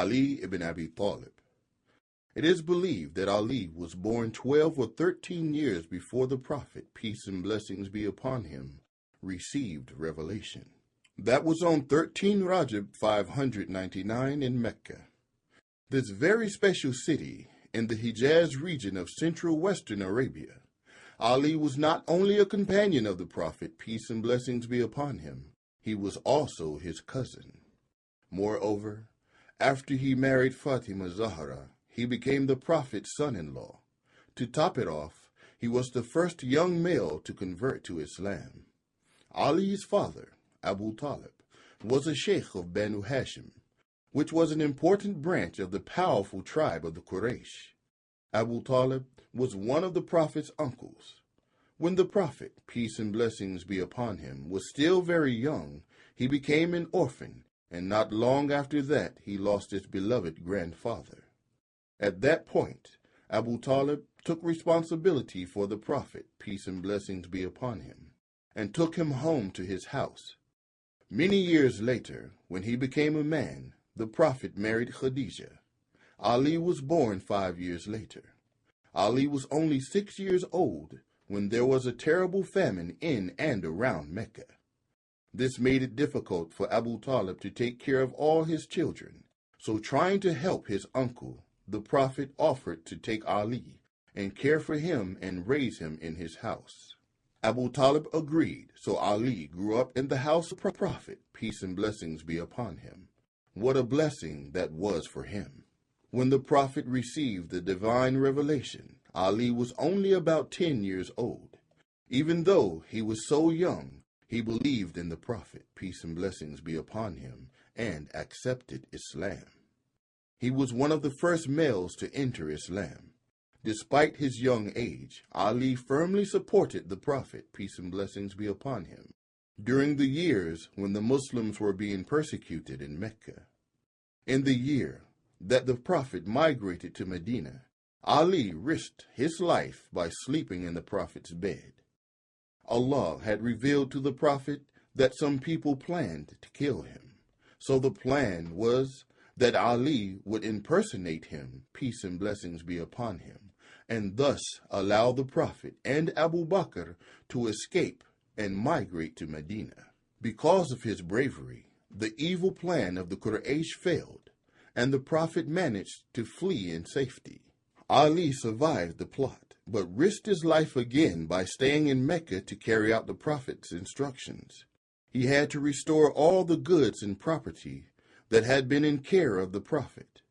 Ali ibn Abi Talib. It is believed that Ali was born 12 or 13 years before the Prophet, peace and blessings be upon him, received revelation. That was on 13 Rajab 599 in Mecca. This very special city in the Hijaz region of central western Arabia. Ali was not only a companion of the Prophet, peace and blessings be upon him, he was also his cousin. Moreover, after he married Fatima Zahra, he became the Prophet's son-in-law. To top it off, he was the first young male to convert to Islam. Ali's father, Abu Talib, was a sheikh of Banu Hashim, which was an important branch of the powerful tribe of the Quraysh. Abu Talib was one of the Prophet's uncles. When the Prophet, peace and blessings be upon him, was still very young, he became an orphan, and not long after that he lost his beloved grandfather. At that point, Abu Talib took responsibility for the Prophet, peace and blessings be upon him, and took him home to his house. Many years later, when he became a man, the Prophet married Khadijah. Ali was born 5 years later. Ali was only 6 years old when there was a terrible famine in and around Mecca. This made it difficult for Abu Talib to take care of all his children, so trying to help his uncle, the Prophet offered to take Ali and care for him and raise him in his house. Abu Talib agreed, so Ali grew up in the house of the Prophet, peace and blessings be upon him. What a blessing that was for him. When the Prophet received the divine revelation, Ali was only about 10 years old. Even though he was so young, he believed in the Prophet, peace and blessings be upon him, and accepted Islam. He was one of the first males to enter Islam. Despite his young age, Ali firmly supported the Prophet, peace and blessings be upon him, during the years when the Muslims were being persecuted in Mecca. In the year that the Prophet migrated to Medina, Ali risked his life by sleeping in the Prophet's bed. Allah had revealed to the Prophet that some people planned to kill him. So the plan was that Ali would impersonate him, peace and blessings be upon him, and thus allow the Prophet and Abu Bakr to escape and migrate to Medina. Because of his bravery, the evil plan of the Quraysh failed, and the Prophet managed to flee in safety. Ali survived the plot, but risked his life again by staying in Mecca to carry out the Prophet's instructions. He had to restore all the goods and property that had been in care of the Prophet,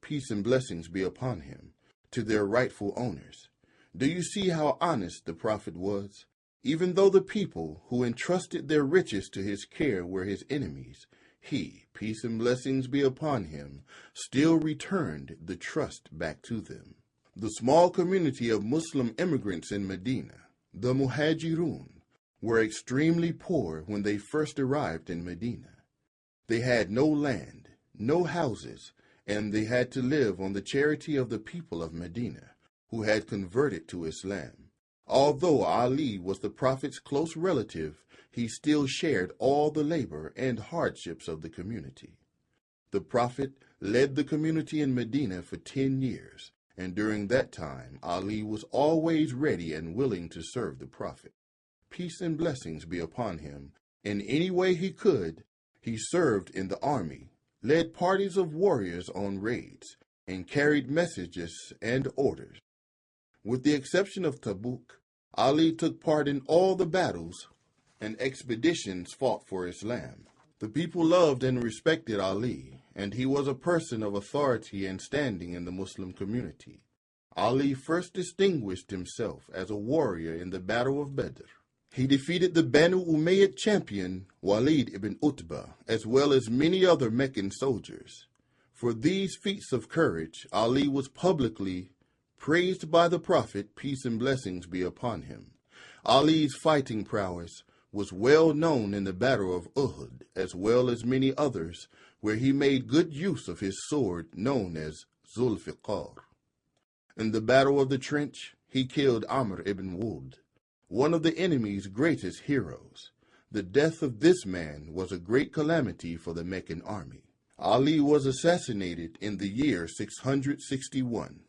peace and blessings be upon him, to their rightful owners. Do you see how honest the Prophet was? Even though the people who entrusted their riches to his care were his enemies, he, peace and blessings be upon him, still returned the trust back to them. The small community of Muslim immigrants in Medina, the Muhajirun, were extremely poor when they first arrived in Medina. They had no land, no houses, and they had to live on the charity of the people of Medina, who had converted to Islam. Although Ali was the Prophet's close relative, he still shared all the labor and hardships of the community. The Prophet led the community in Medina for 10 years, and during that time, Ali was always ready and willing to serve the Prophet. Peace and blessings be upon him. In any way he could, he served in the army, led parties of warriors on raids, and carried messages and orders. With the exception of Tabuk, Ali took part in all the battles and expeditions fought for Islam. The people loved and respected Ali, and he was a person of authority and standing in the Muslim community. Ali first distinguished himself as a warrior in the Battle of Badr. He defeated the Banu Umayyad champion Walid ibn Utbah, as well as many other Meccan soldiers. For these feats of courage, Ali was publicly praised by the Prophet, peace and blessings be upon him. Ali's fighting prowess was well known in the Battle of Ohod, as well as many others, where he made good use of his sword known as Zulfiqar. In the Battle of the Trench, he killed Amr ibn Wud, one of the enemy's greatest heroes. The death of this man was a great calamity for the Meccan army. Ali was assassinated in the year 661.